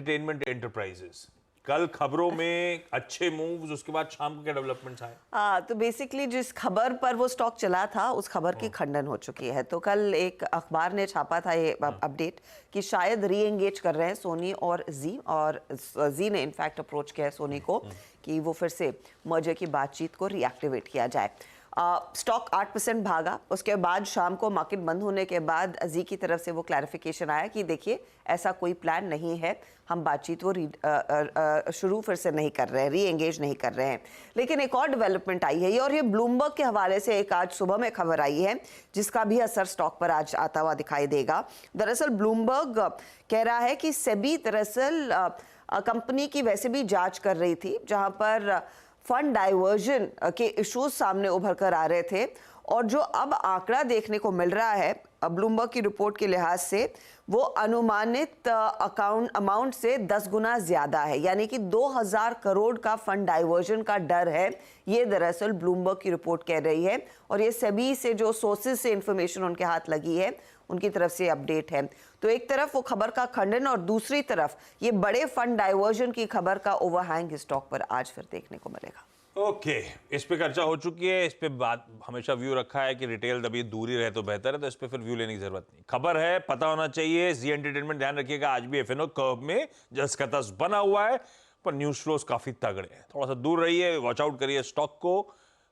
Entertainment enterprises, कल खबरों में अच्छे मूव्स, उसके बाद शाम को क्या डेवलपमेंट्स आए? तो बेसिकली जिस खबर पर वो स्टॉक चला था उस खबर की खंडन हो चुकी है। तो कल एक अखबार ने छापा था ये अपडेट कि शायद री एंगेज कर रहे हैं सोनी और जी ने इनफैक्ट अप्रोच किया है सोनी को कि वो फिर से मर्जर की बातचीत को रीएक्टिवेट किया जाए। स्टॉक 8% भागा। उसके बाद शाम को मार्केट बंद होने के बाद जी की तरफ से वो क्लैरिफिकेशन आया कि देखिए ऐसा कोई प्लान नहीं है, हम बातचीत वो शुरू फिर से नहीं कर रहे हैं, री एंगेज नहीं कर रहे हैं। लेकिन एक और डेवलपमेंट आई है और ये ब्लूमबर्ग के हवाले से एक आज सुबह में खबर आई है जिसका भी असर स्टॉक पर आज आता हुआ दिखाई देगा। दरअसल ब्लूमबर्ग कह रहा है कि सेबी दरअसल कंपनी की वैसे भी जांच कर रही थी जहां पर फंड डाइवर्जन के इश्यूज सामने उभर कर आ रहे थे, और जो अब आंकड़ा देखने को मिल रहा है ब्लूमबर्ग की रिपोर्ट के लिहाज से वो अनुमानित अमाउंट से 10 गुना ज्यादा है, यानी कि 2000 करोड़ का फंड डाइवर्जन का डर है। ये दरअसल ब्लूमबर्ग की रिपोर्ट कह रही है और ये सेबी से जो सोर्सेज से इंफॉर्मेशन उनके हाथ लगी है उनकी तरफ से अपडेट है। तो एक तरफ वो खबर का खंडन और दूसरी तरफ ये बड़े फंड डाइवर्जन की खबर का ओवरहैंग स्टॉक पर आज फिर देखने को मिलेगा। ओके, इस पे चर्चा हो चुकी है, इस पे बात हमेशा व्यू रखा है कि रिटेल दबी दूरी रहे तो बेहतर है, तो इस पे फिर व्यू लेने की जरूरत नहीं। खबर है, पता होना चाहिए। जी एंटरटेनमेंट ध्यान रखिएगा, आज भी एफएनओ कर्व में जस का तस बना हुआ है, पर न्यूज फ्लोज काफी तगड़े हैं। थोड़ा सा दूर रहिए, वॉच आउट करिए स्टॉक को।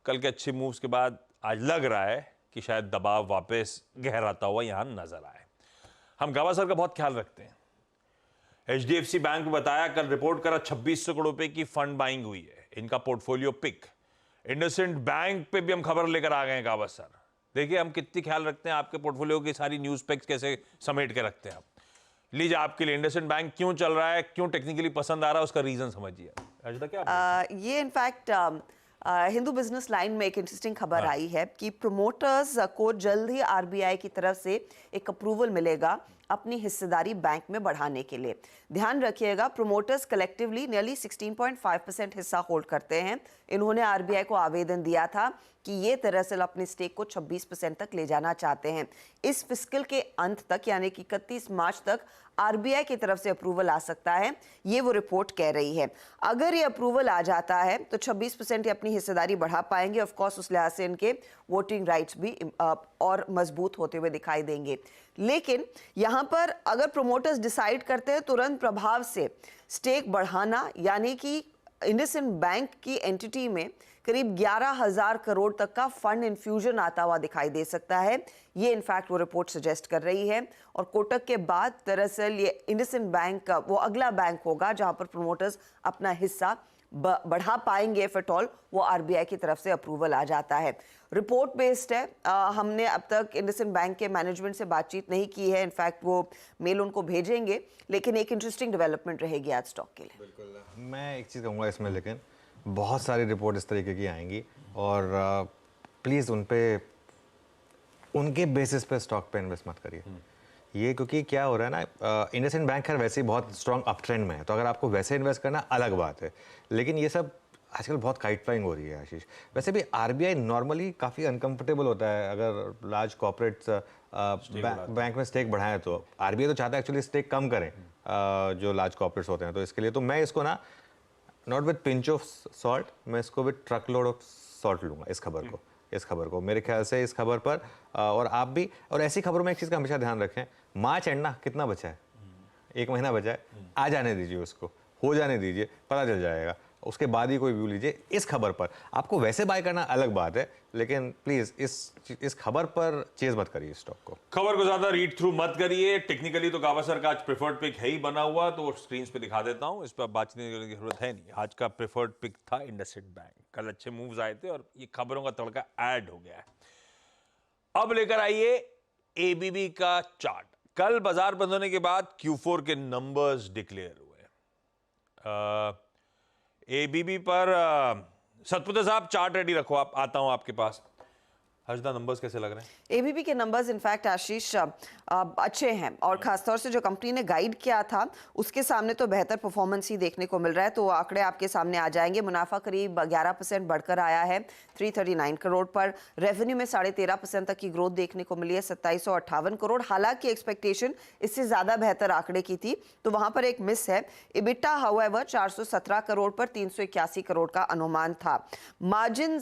कल के अच्छे मूव्स के बाद आज लग रहा है कि शायद दबाव वापस गहराता हुआ यहां नजर आए। हम गावस्कर का बहुत ख्याल रखते हैं। एचडीएफसी बैंक में बताया, कल रिपोर्ट करा 2600 करोड़ रुपए की फंड बाइंग हुई है, इनका पोर्टफोलियो पिक। इंडसइंड बैंक पे भी हम खबर लेकर आ गए हैं गावस्कर। देखिए हम कितनी ख्याल रखते हैं आपके पोर्टफोलियो की, सारी न्यूज पिक्स कैसे समेट के रखते हैं आप। लीजिए आपके लिए इंडसइंड बैंक क्यों चल रहा है, क्यों टेक्निकली पसंद आ रहा है, उसका रीजन समझिए। क्या ये इनफैक्ट हिंदू बिजनेस लाइन में एक इंटरेस्टिंग खबर आई है कि प्रोमोटर्स को जल्द ही आरबीआई की तरफ से एक अप्रूवल मिलेगा अपनी हिस्सेदारी बैंक में बढ़ाने के लिए। ध्यान रखिएगा, प्रोमोटर्स कलेक्टिवली नियरली 16.5% हिस्सा होल्ड करते हैं। इन्होंने आरबीआई को आवेदन दिया था कि ये दरअसल अपने स्टेक को 26% तक ले जाना चाहते हैं। इस फिस्कल के अंत तक यानी कि 31 मार्च तक आरबीआई की तरफ से अप्रूवल आ सकता है, ये वो रिपोर्ट कह रही है। अगर ये अप्रूवल आ जाता है तो 26% ये अपनी हिस्सेदारी बढ़ा पाएंगे। ऑफ कोर्स उस लिहाज से इनके वोटिंग राइट्स भी और मजबूत होते हुए दिखाई देंगे। लेकिन यहाँ पर अगर प्रोमोटर्स डिसाइड करते हैं तुरंत प्रभाव से स्टेक बढ़ाना, यानी कि इंडसइंड बैंक की एंटिटी में करीब 11,000 करोड़ तक का फंड इन्फ्यूजन आता हुआ दिखाई दे सकता है। ये इनफैक्ट वो रिपोर्ट सजेस्ट कर रही है। और कोटक के बाद दरअसल ये इंडसइंड बैंक वो अगला बैंक होगा जहां पर प्रोमोटर्स अपना हिस्सा बढ़ा पाएंगे इफ एट ऑल वो आरबीआई की तरफ से अप्रूवल आ जाता है। रिपोर्ट बेस्ड है। हमने अब तक इंडसइंड बैंक के मैनेजमेंट से बातचीत नहीं की है, इनफैक्ट वो मेल उनको भेजेंगे, लेकिन एक इंटरेस्टिंग डेवलपमेंट रहेगी आज स्टॉक के लिए। बिल्कुल, मैं एक चीज़ कहूँगा इसमें, लेकिन बहुत सारी रिपोर्ट इस तरीके की आएंगी और प्लीज़ उनके बेसिस पे स्टॉक पे इन्वेस्ट मत करिए। ये क्योंकि क्या हो रहा है ना, इंडसइंड बैंक खैर वैसे ही बहुत स्ट्रॉन्ग अप ट्रेंड में है, तो अगर आपको वैसे इन्वेस्ट करना अलग बात है, लेकिन ये सब आजकल बहुत काइट फ्लाइंग हो रही है आशीष। वैसे भी आरबीआई नॉर्मली काफ़ी अनकंफर्टेबल होता है अगर लार्ज कॉर्पोरेट्स बैंक में स्टेक बढ़ाएं, तो आरबीआई तो चाहता है एक्चुअली स्टेक कम करें जो लार्ज कॉर्पोरेट्स होते हैं। तो इसके लिए तो मैं इसको ना not with pinch of salt, मैं इसको with truck load of salt लूँगा इस खबर को। मेरे ख्याल से इस खबर पर और आप भी, और ऐसी खबरों में एक चीज़ का हमेशा ध्यान रखें, मार्च एंड ना कितना बचा है, 1 महीना बचा है, आ जाने दीजिए, उसको हो जाने दीजिए, पता चल जाएगा, उसके बाद ही कोई व्यू लीजिए। इस खबर पर आपको वैसे बाय करना अलग बात है, लेकिन प्लीज इस खबर पर चेज मत करिए स्टॉक को। खबर को ज्यादा रीड थ्रू मत करिए। टेक्निकली तो गावस्कर का आज प्रेफर्ड पिक है ही बना हुआ, तो स्क्रीन पे दिखा देता हूं, इस पर बातचीत करने की जरूरत है नहीं। आज का प्रेफर्ड पिक था इंडसइंड बैंक। कल अच्छे मूव्स आए थे और ये खबरों का तड़का ऐड हो गया है। अब लेकर आइए एबीबी का चार्ट। कल बाजार बंद होने के बाद Q4 के नंबर्स डिक्लेयर हुए। एबीबी पर सतपुते साहब चार्ट रेडी रखो, आप आता हूं आपके पास। हर्षदा नंबर्स कैसे लग रहे हैं? एबीबी के नंबर्स इनफैक्ट आशीष अच्छे हैं और खासतौर से जो कंपनी ने गाइड किया था उसके सामने तो बेहतर परफॉर्मेंस ही देखने को मिल रहा है। तो आंकड़े आपके सामने आ जाएंगे। मुनाफा करीब 11% बढ़कर आया है 339 करोड़ पर। रेवेन्यू में 13.5% तक की ग्रोथ देखने को मिली है 2758 करोड़। हालांकि एक्सपेक्टेशन इससे ज्यादा बेहतर आंकड़े की थी तो वहां पर एक मिस है। इबिटा हाउएवर 417 करोड़ पर 381 करोड़ का अनुमान था। मार्जिन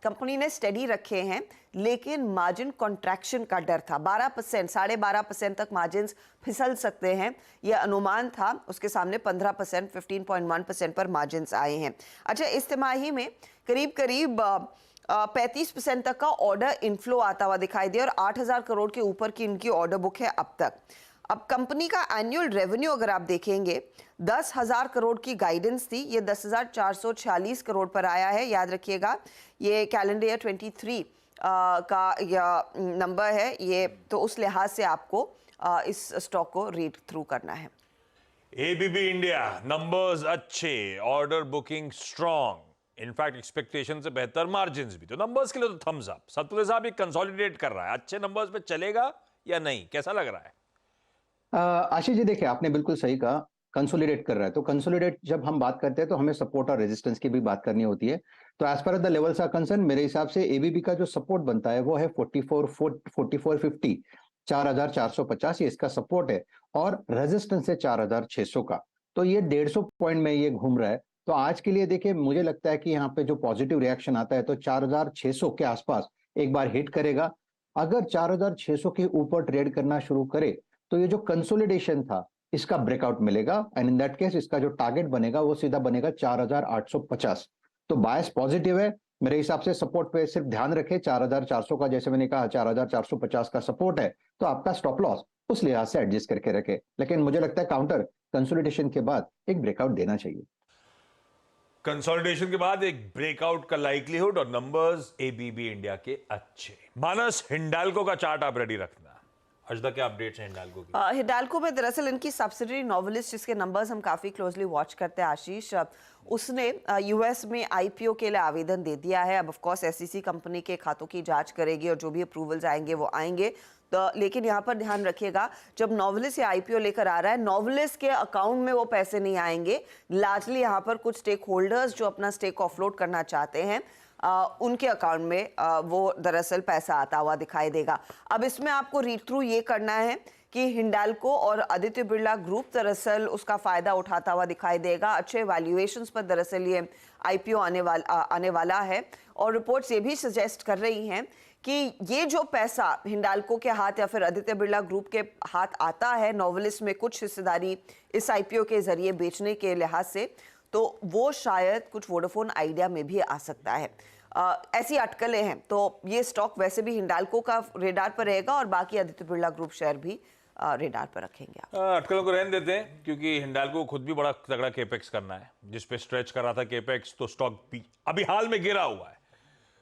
कंपनी ने स्टेडी रखे हैं लेकिन मार्जिन कॉन्ट्रैक्शन का डर था। 12%, 12.5% तक मार्जिन फिसल सकते हैं यह अनुमान था। उसके सामने 15%, 15.1% पर मार्जिन आए हैं। अच्छा, इस तिमाही में करीब 35% तक का ऑर्डर इनफ्लो आता हुआ दिखाई दिया और 8,000 करोड़ के ऊपर की इनकी ऑर्डर बुक है अब तक। अब कंपनी का एनुअल रेवेन्यू अगर आप देखेंगे 10,000 करोड़ की गाइडेंस थी, ये 10,446 करोड़ पर आया है। याद रखिएगा ये कैलेंडर ईयर 23 का नंबर है ये, तो उस लिहाज से आपको इस स्टॉक को रीड थ्रू करना है। एबीबी इंडिया नंबर्स अच्छे, order booking strong, in fact expectation से बेहतर मार्जिन्स भी, तो नंबर्स के लिए तो थम्स अप। सतपुर साहब ये कंसोलिडेट कर रहा है, अच्छे नंबर्स पे चलेगा या नहीं, कैसा लग रहा है? आशीष जी देखिए, आपने बिल्कुल सही कहा, कंसोलिडेट कर रहा है। तो कंसोलिडेट जब हम बात करते हैं तो हमें सपोर्ट और रेजिस्टेंस की भी बात करनी होती है। तो as per the levels are concern, मेरे हिसाब से एबीबी का जो सपोर्ट बनता है वो है 4450, 4450 ये इसका सपोर्ट है और रेजिस्टेंस है 4600 का। तो ये 150 पॉइंट में ये घूम रहा है। तो आज के लिए देखिए, मुझे लगता है कि यहाँ पे जो पॉजिटिव रिएक्शन आता है तो 4600 के आसपास एक बार हिट करेगा। अगर 4600 के ऊपर ट्रेड करना शुरू करे तो ये जो कंसोलिडेशन था इसका ब्रेकआउट मिलेगा एंड इन दैट केस इसका जो टारगेट बनेगा वो सीधा बनेगा 4850। तो बायस पॉजिटिव है मेरे हिसाब से। सपोर्ट पे सिर्फ ध्यान रखें 4400 का, जैसे मैंने कहा 4450 का सपोर्ट है, तो आपका स्टॉप लॉस उस लिहाज से एडजस्ट करके रखे। लेकिन मुझे लगता है काउंटर कंसोलिडेशन के बाद एक ब्रेकआउट देना चाहिए। कंसोलिडेशन के बाद एक ब्रेकआउट का लाइक्लीहुड और नंबर्स एबीबी इंडिया के अच्छे। मानस, हिंडाल्को का चार्ट आप रेडी रखना। हर्षदा क्या अपडेट्स हैं हिंडाल्को की? हिंडाल्को में दरअसल इनकी सब्सिडरी नोवेलिस, जिसके नंबर्स हम काफी क्लोजली वॉच करते हैं आशीष, उसने यूएस में आईपीओ के लिए आवेदन दे दिया है। अब ऑफ कोर्स एसईसी कंपनी के खातों की जांच करेगी और जो भी अप्रूवल्स आएंगे वो आएंगे। तो लेकिन यहाँ पर ध्यान रखिएगा, जब नोवेलिस ये आईपीओ लेकर आ रहा है, नोवेलिस के अकाउंट में वो पैसे नहीं आएंगे। लार्जली यहाँ पर कुछ स्टेक होल्डर्स जो अपना स्टेक ऑफलोड करना चाहते हैं उनके अकाउंट में वो दरअसल पैसा आता हुआ दिखाई देगा। अब इसमें आपको रीड थ्रू ये करना है कि हिंडाल्को और आदित्य बिरला ग्रुप दरअसल उसका फायदा उठाता हुआ दिखाई देगा। अच्छे वैल्यूएशंस पर दरअसल ये आईपीओ आने वाला है और रिपोर्ट्स ये भी सजेस्ट कर रही हैं कि ये जो पैसा हिंडाल्को के हाथ या फिर आदित्य बिरला ग्रुप के हाथ आता है नोवेलिस में कुछ हिस्सेदारी इस आईपीओ के जरिए बेचने के लिहाज से, तो वो शायद कुछ वोडाफोन आइडिया में भी आ सकता है। ऐसी अटकलें हैं। तो ये स्टॉक वैसे भी हिंडाल्को का रेडार पर रहेगा और बाकी आदित्य बिरला ग्रुप शेयर भी रेडार पर रखेंगे आप। अटकलों को रहने देते हैं क्योंकि हिंडाल्को को खुद भी बड़ा तगड़ा केपेक्स करना है, जिस पे स्ट्रेच कर रहा था केपेक्स, तो स्टॉक भी अभी हाल में गिरा हुआ है।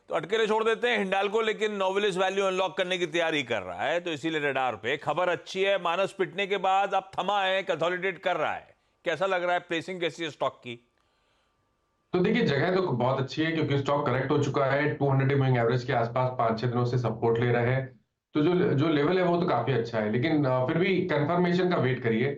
तो अटकलें छोड़ देते हैं हिंडाल्को, लेकिन नोवेलिस वैल्यू अनलॉक करने की तैयारी कर रहा है, तो इसीलिए रेडार पे खबर अच्छी है। मानस पिटने के बाद अब थमा है, कंसोलिडेट कर रहा है। कैसा लग रहा है, प्लेसिंग कैसी है स्टॉक की? तो देखिए, जगह तो बहुत अच्छी है क्योंकि स्टॉक करेक्ट हो चुका है 200 मूविंग एवरेज के आसपास 5-6 दिनों से सपोर्ट ले रहा है। तो जो लेवल है वो तो काफी अच्छा है, लेकिन फिर भी कंफर्मेशन का वेट करिए।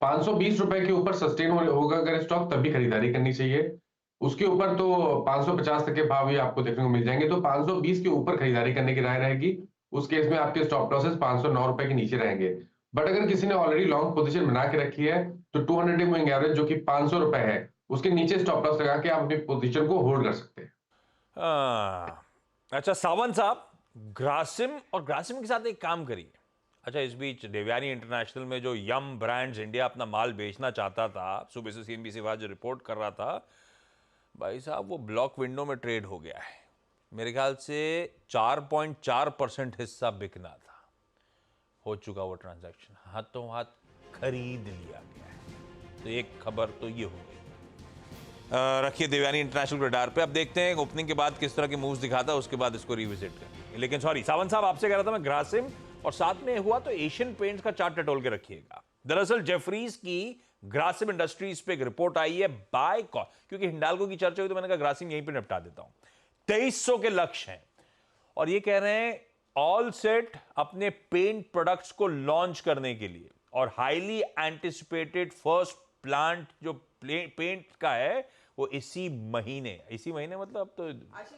520 रुपए के ऊपर सस्टेन होगा अगर स्टॉक, तब भी खरीदारी करनी चाहिए। उसके ऊपर तो 550 तक के भाव भी आपको देखने को मिल जाएंगे। तो 520 के ऊपर खरीदारी करने की राय रहेगी। उस केस में आपके स्टॉप लॉसेस 509 रुपए के नीचे रहेंगे। बट अगर किसी ने ऑलरेडी लॉन्ग पोजीशन बना के रखी है तो 200 मूविंग एवरेज जो कि 500 रुपए है उसके नीचे स्टॉप लॉस लगा के आप अपनी पोजीशन को होल्ड कर सकते हैं। अच्छा सावंत साहब, ग्रासिम के साथ एक काम करिए। अच्छा, इस बीच देवयानी इंटरनेशनल में जो यम ब्रांड्स इंडिया अपना माल बेचना चाहता था, सुबह से सीएनबीसी वाज जो रिपोर्ट कर रहा था, भाई साहब वो ब्लॉक विंडो में ट्रेड हो गया है। मेरे ख्याल से 4.4% हिस्सा बिकना था, हो चुका वो ट्रांजैक्शन, हाथों हाथ खरीद लिया गया है। तो एक खबर तो ये हो गई। रखिए देवयानी इंटरनेशनल रेडार पे। अब देखते हैं ओपनिंग के बाद किस तरह के मूव्स दिखाता है, उसके बाद इसको रिविजिट करेंगे। लेकिन सॉरी सावंत साहब, आपसे कह रहा था मैं ग्रासिम और साथ में हुआ तो एशियन पेंट्स का चार्ट टटोल के रखिएगा। दरअसल जेफरीज की ग्रासिम इंडस्ट्रीज पे एक रिपोर्ट आई है बाय कॉल, क्योंकि हिंडाल्को की चर्चा हुई तो मैंने कहा ग्रासिम यहीं पे निपटा देता हूं। 2300 के लक्ष्य हैं और ये कह रहे हैं ऑल सेट अपने पेंट प्रोडक्ट्स को लॉन्च करने के लिए, और हाईली एंटिसिपेटेड फर्स्ट प्लांट जो पेंट का है वो इसी महीने मतलब अब तो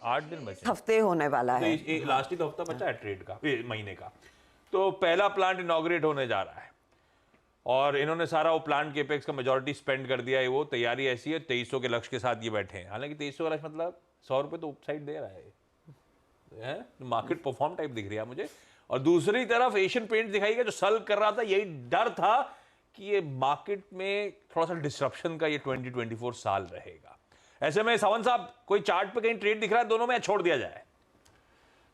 8 दिन बचे, हफ्ते होने वाला है। लास्ट ही तो हफ्ता बचा है ट्रेड का, महीने का। तो पहला प्लांट इनॉग्रेट होने जा रहा है और इन्होंने सारा वो प्लांट केपेक्स का मेजॉरिटी स्पेंड कर दिया है। वो तैयारी ऐसी है, 2300 के लक्ष्य के साथ ये बैठे हैं। हालांकि 2300 का लक्ष्य मतलब 100 रुपये तो उपसाइड दे रहा है, मार्केट परफॉर्म टाइप दिख रही है मुझे। और दूसरी तरफ एशियन पेंट दिखाई जो सल कर रहा था, यही डर था कि ये मार्केट में थोड़ा सा डिस्ट्रप्शन का ये 2024 साल रहेगा। ऐसे में सावंत साहब, कोई चार्ट पे कहीं ट्रेड दिख रहा है दोनों में, छोड़ दिया जाए?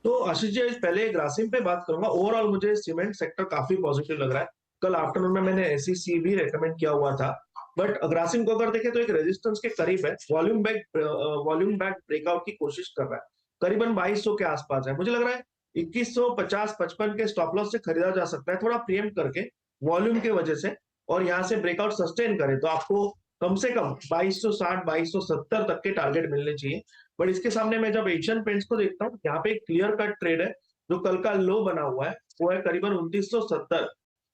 तो आशीष जी, पहले ग्रासिम पे बात करूंगा। ओवरऑल मुझे सीमेंट सेक्टर काफी पॉजिटिव लग रहा है। कल आफ्टरनून में मैंने एसईसी भी रेकमेंड किया हुआ था, बट ग्रासिम को अगर देखें तो एक रेजिस्टेंस के करीब है। वॉल्यूम बैक ब्रेकआउट की कोशिश कर रहा है, करीबन 2200 के आसपास है। मुझे लग रहा है 2150-55 के स्टॉप लॉस से खरीदा जा सकता है, थोड़ा प्रीएम्प्ट करके वॉल्यूम की वजह से, और यहाँ से ब्रेकआउट सस्टेन करे तो आपको कम से कम 2260 2270 तक के टारगेट मिलने चाहिए। बट इसके सामने मैं जब एशियन पेंट्स को देखता हूँ, यहाँ पे एक क्लियर कट ट्रेड है। जो कल का लो बना हुआ है वो है करीबन 2970।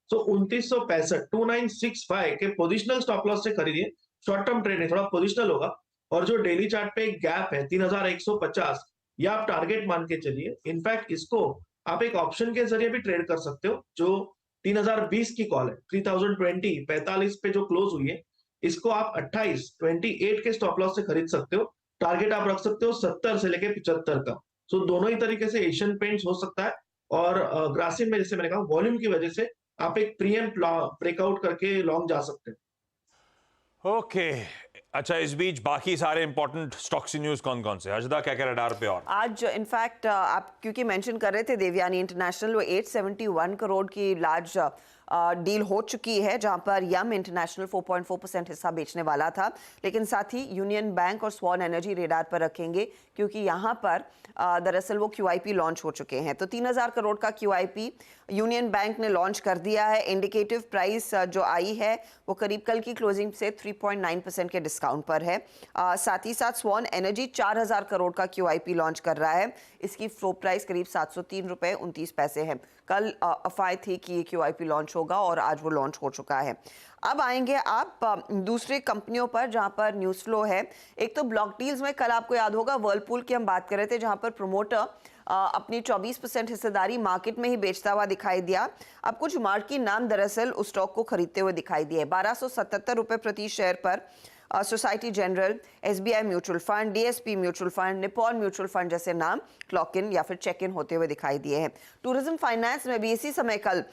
सो 2965 2965 के पोजिशनल स्टॉप लॉस से खरीदिए। शॉर्ट टर्म ट्रेड है, थोड़ा पोजिशनल होगा। और जो डेली चार्ट पे एक गैप है 3150, या आप टारगेट मान के चलिए। इनफैक्ट इसको आप एक ऑप्शन के जरिए भी ट्रेड कर सकते हो। जो 3020 की कॉल है, 3020 45 पे जो क्लोज हुई है, इसको आप 28 के स्टॉप लॉस से खरीद सकते हो। टारगेट आप रख सकते हो 70 से लेके 75 का। सो दोनों ही तरीके से एशियन पेंट्स हो सकता है। और ग्रासिम में जैसे मैंने कहा, वॉल्यूम की वजह से आप एक प्रीएम्प्ट ब्रेकआउट करके लॉन्ग जा सकते हैं। ओके, अच्छा, इस बीच बाकी सारे इंपॉर्टेंट स्टॉक्स न्यूज कौन कौन से? अजदा, क्या क्या रडार पे? और आज इनफैक्ट आप क्योंकि मेंशन कर रहे थे देवयानी इंटरनेशनल, वो 871 करोड़ की लार्ज डील हो चुकी है, जहां पर यम इंटरनेशनल 4.4% हिस्सा बेचने वाला था। लेकिन साथ ही यूनियन बैंक और स्वॉन एनर्जी रेडार पर रखेंगे, क्योंकि यहां पर दरअसल वो QIP लॉन्च हो चुके हैं। तो 3000 करोड़ का QIP यूनियन बैंक ने लॉन्च कर दिया है। इंडिकेटिव प्राइस जो आई है वो करीब कल की क्लोजिंग से 3.9% के डिस्काउंट पर है। साथ ही साथ स्वॉन एनर्जी 4000 करोड़ का QIP लॉन्च कर रहा है। इसकी फ्लो प्राइस करीब 703 रुपये 29 पैसे है। कल अफवाह थी कि ये QIP लॉन्च होगा और आज वो लॉन्च हो चुका है। अब आएंगे आप दूसरे कंपनियों पर जहां पर न्यूज़ फ्लो है। एक तो ब्लॉक डील्स में कल आपको याद होगा वर्लपूल की हम बात कर रहे थे, जहां पर प्रमोटर अपनी 24% हिस्सेदारी मार्केट में ही बेचता हुआ दिखाई दिया। अब कुछ मार्की नाम दरअसल उस स्टॉक को खरीदते हुए दिखाई दिए। 1277 रुपये प्रति शेयर पर society general, SBI mutual fund, DSP mutual fund, Nippon mutual fund जैसे नाम क्लॉक इन या फिर चेक इन होते हुए दिखाई दिए हैं। टूरिज्म फाइनेंस में भी इसी समय कल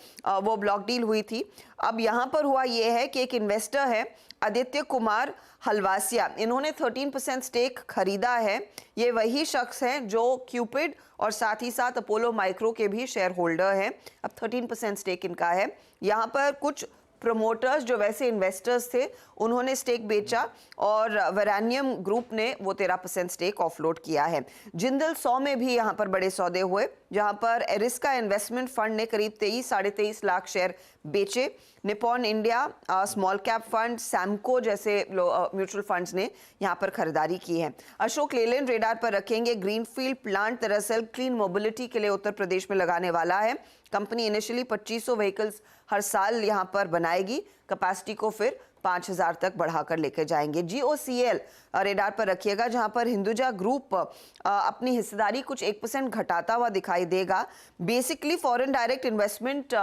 वो ब्लॉक डील हुई थी। अब यहाँ पर हुआ ये है कि एक इन्वेस्टर है आदित्य कुमार हलवासिया, इन्होंने 13% स्टेक खरीदा है। ये वही शख्स हैं जो क्यूपिड और साथ ही साथ अपोलो माइक्रो के भी शेयर होल्डर हैं। अब 13% स्टेक इनका है। यहाँ पर कुछ प्रमोटर्स जो वैसे इन्वेस्टर्स थे, उन्होंने स्टेक बेचा और वेरानियम ग्रुप ने वो 13% स्टेक ऑफलोड किया है। जिंदल 100 में भी यहाँ पर बड़े सौदे हुए, जहाँ पर एरिस्का इन्वेस्टमेंट फंड ने करीब 23-23.5 लाख शेयर बेचे। Nippon India small cap fund, Samco जैसे म्यूचुअल फंड्स ने यहाँ पर खरीदारी की है। अशोक लेलैंड रेडार पर रखेंगे। ग्रीनफील्ड प्लांट दरअसल क्लीन मोबिलिटी के लिए उत्तर प्रदेश में लगाने वाला है। कंपनी इनिशियली 2500 व्हीकल्स हर साल यहाँ पर बनाएगी, कैपेसिटी को फिर 5000 तक बढ़ाकर लेकर जाएंगे। GOCL रेडार पर रखिएगा, जहां पर हिंदुजा ग्रुप अपनी हिस्सेदारी कुछ 1% घटाता हुआ दिखाई देगा। बेसिकली फॉरेन डायरेक्ट इन्वेस्टमेंट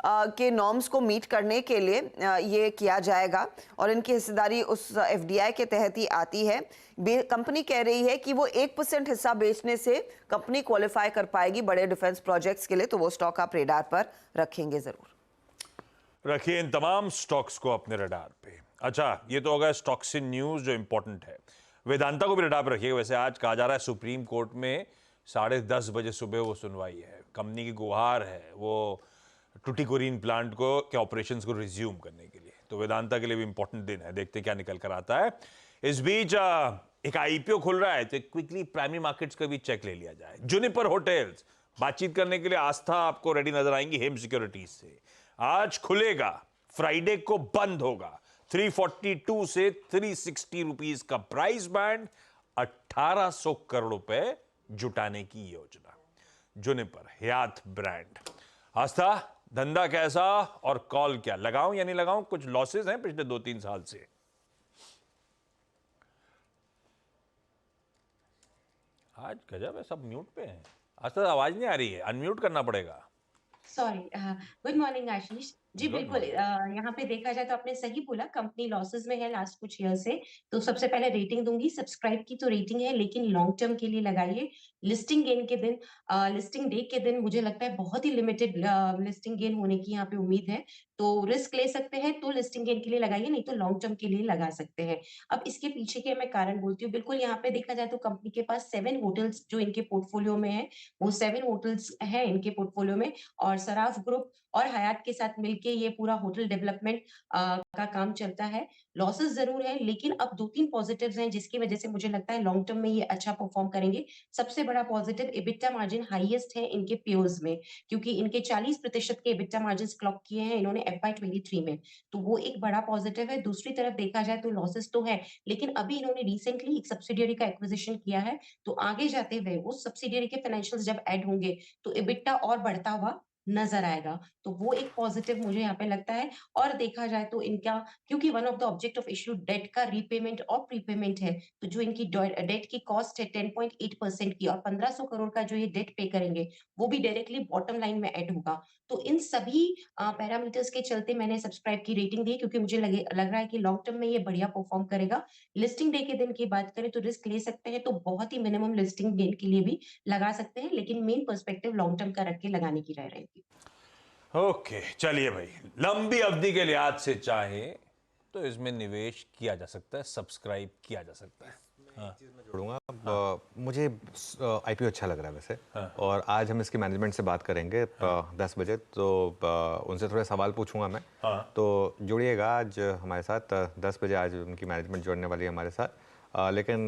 के नॉर्म्स को मीट करने के लिए ये किया जाएगा और इनकी हिस्सेदारी उस FDI के तहत ही आती है। कंपनी कह रही है कि वो 1% हिस्सा बेचने से कंपनी क्वालिफाई कर पाएगी बड़े डिफेंस प्रोजेक्ट्स के लिए, तो वो स्टॉक आप रेडार पर रखेंगे जरूर। रखिए इन तमाम स्टॉक्स को अपने रडार पे। अच्छा, ये तो होगा स्टॉक्स इन न्यूज जो इंपॉर्टेंट है। वेदांता को भी रडार पर रखिएगा। वैसे आज कहा जा रहा है सुप्रीम कोर्ट में 10:30 बजे सुबह वो सुनवाई है। कंपनी की गुहार है वो टुटीकोरिन प्लांट को के ऑपरेशंस को रिज्यूम करने के लिए। तो वेदांता के लिए भी इंपॉर्टेंट दिन है, देखते क्या निकल कर आता है। इस बीच एक IPO खुल रहा है, तो क्विकली प्राइमरी मार्केट्स का भी चेक ले लिया जाए। जुनिपर होटल्स, बातचीत करने के लिए आस्था आपको रेडी नजर आएंगी हेम सिक्योरिटीज से। आज खुलेगा, फ्राइडे को बंद होगा। 342 से 360 रुपीज का प्राइस बैंड, 1800 करोड़ रुपए जुटाने की योजना। जुनिपर, हयात ब्रांड। आस्था, धंधा कैसा और कॉल क्या, लगाऊं या नहीं लगाऊं? कुछ लॉसेस हैं पिछले 2-3 साल से। आज गजब है, सब म्यूट पे हैं। आस्था, आवाज नहीं आ रही है, अनम्यूट करना पड़ेगा। Sorry. Good morning Ashish ji. Good बिल्कुल, morning। यहाँ पे देखा जाए तो आपने सही बोला, कंपनी लॉसेस में है लास्ट कुछ ईयर से। तो सबसे पहले रेटिंग दूंगी, सब्सक्राइब की तो रेटिंग है, लेकिन लॉन्ग टर्म के लिए लगाइए। लिस्टिंग गेन के दिन, लिस्टिंग डे के दिन मुझे लगता है बहुत ही लिमिटेड लिस्टिंग गेन होने की यहाँ पे उम्मीद है। तो रिस्क ले सकते हैं तो लिस्टिंग गेन के लिए लगाइए, नहीं तो लॉन्ग टर्म के लिए लगा सकते हैं। अब इसके पीछे के मैं कारण बोलती हूँ। बिल्कुल, यहाँ पे देखा जाए तो कंपनी के पास 7 होटल्स जो इनके पोर्टफोलियो में है, वो 7 होटल्स है इनके पोर्टफोलियो में, और सराफ ग्रुप और हयात के साथ मिलके ये पूरा होटल डेवलपमेंट का काम चलता है। लॉसेस जरूर है, लेकिन अब 2-3 पॉजिटिव्स हैं जिसकी वजह से मुझे लगता है लॉन्ग टर्म में ये अच्छा परफॉर्म करेंगे। सबसे बड़ा पॉजिटिव, EBITDA मार्जिन हाईएस्ट है इनके पीयर्स में, क्योंकि इनके 40% के EBITDA मार्जिन क्लॉक किए हैं इन्होंने FY23 में, तो वो एक बड़ा पॉजिटिव है। दूसरी तरफ देखा जाए तो लॉसेस तो है, लेकिन अभी इन्होंने रिसेंटली एक सब्सिडियरी का एक्विजिशन किया है, तो आगे जाते हुए उस सब्सिडियरी के फाइनेंशियल्स जब ऐड होंगे तो EBITDA और बढ़ता हुआ नजर आएगा। तो वो एक पॉजिटिव मुझे यहाँ पे लगता है। और देखा जाए तो इनका, क्योंकि one of the object of issue debt का रीपेमेंट और प्रीपेमेंट है, तो जो इनकी डेट की कॉस्ट है 10.8% की, और 1500 करोड़ का जो ये डेट पे करेंगे वो भी डायरेक्टली बॉटम लाइन में ऐड होगा। तो इन सभी पैरामीटर्स के चलते मैंने सब्सक्राइब की रेटिंग दी, क्योंकि मुझे लग रहा है कि लॉन्ग टर्म में ये बढ़िया परफॉर्म करेगा। लिस्टिंग डे के दिन की बात करें तो रिस्क ले सकते हैं, तो बहुत ही मिनिमम लिस्टिंग गेन के लिए भी लगा सकते हैं, लेकिन मेन पर्सपेक्टिव लॉन्ग टर्म का रख के लगाने की राय रहेगी। ओके, चलिए भाई, लंबी अवधि के लिहाज से चाहे तो इसमें निवेश किया जा सकता है, सब्सक्राइब किया जा सकता है। हाँ। जोड़ूंगा, मुझे IPO अच्छा लग रहा है वैसे। और आज हम इसकी मैनेजमेंट से बात करेंगे 10 बजे, तो उनसे थोड़े सवाल पूछूंगा मैं। तो जुड़िएगा आज हमारे साथ 10 बजे, आज उनकी मैनेजमेंट जुड़ने वाली है हमारे साथ। लेकिन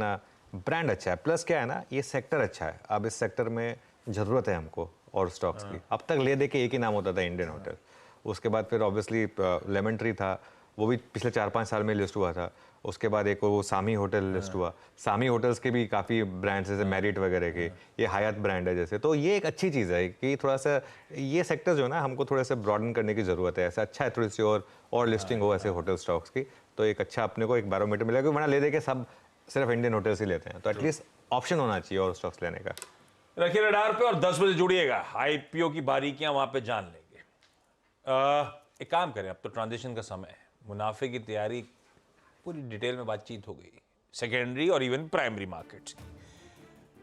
ब्रांड अच्छा है, प्लस क्या है ना, ये सेक्टर अच्छा है। अब इस सेक्टर में ज़रूरत है हमको और स्टॉक्स की। अब तक ले दे के एक ही नाम होता था, इंडियन होटल। उसके बाद फिर ऑब्वियसली लेमन ट्री था, वो भी पिछले 4-5 साल में लिस्ट हुआ था। उसके बाद एक वो सामी होटल लिस्ट हुआ। सामी होटल्स के भी काफ़ी ब्रांड्स जैसे मैरिट वगैरह के, ये हयात ब्रांड है जैसे। तो ये एक अच्छी चीज़ है कि थोड़ा सा ये सेक्टर जो है ना, हमको थोड़ा सा ब्रॉडन करने की ज़रूरत है। ऐसा अच्छा है थोड़ी सी और लिस्टिंग हो ऐसे होटल स्टॉक्स की, तो एक अच्छा अपने को एक बैरोमीटर मिलेगा। वरना ले दे के सब सिर्फ इंडियन होटल्स ही लेते हैं, तो एटलीस्ट ऑप्शन होना चाहिए और स्टॉक्स लेने का। रखिए रडार पे और 10 बजे जुड़िएगा, IPO की बारीकियां वहां पे जान लेंगे। एक काम करें, अब तो ट्रांजिशन का समय है, मुनाफे की तैयारी पूरी डिटेल में बातचीत हो गई, सेकेंडरी और इवन प्राइमरी मार्केट्स की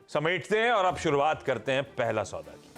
समेटते हैं और अब शुरुआत करते हैं पहला सौदा की।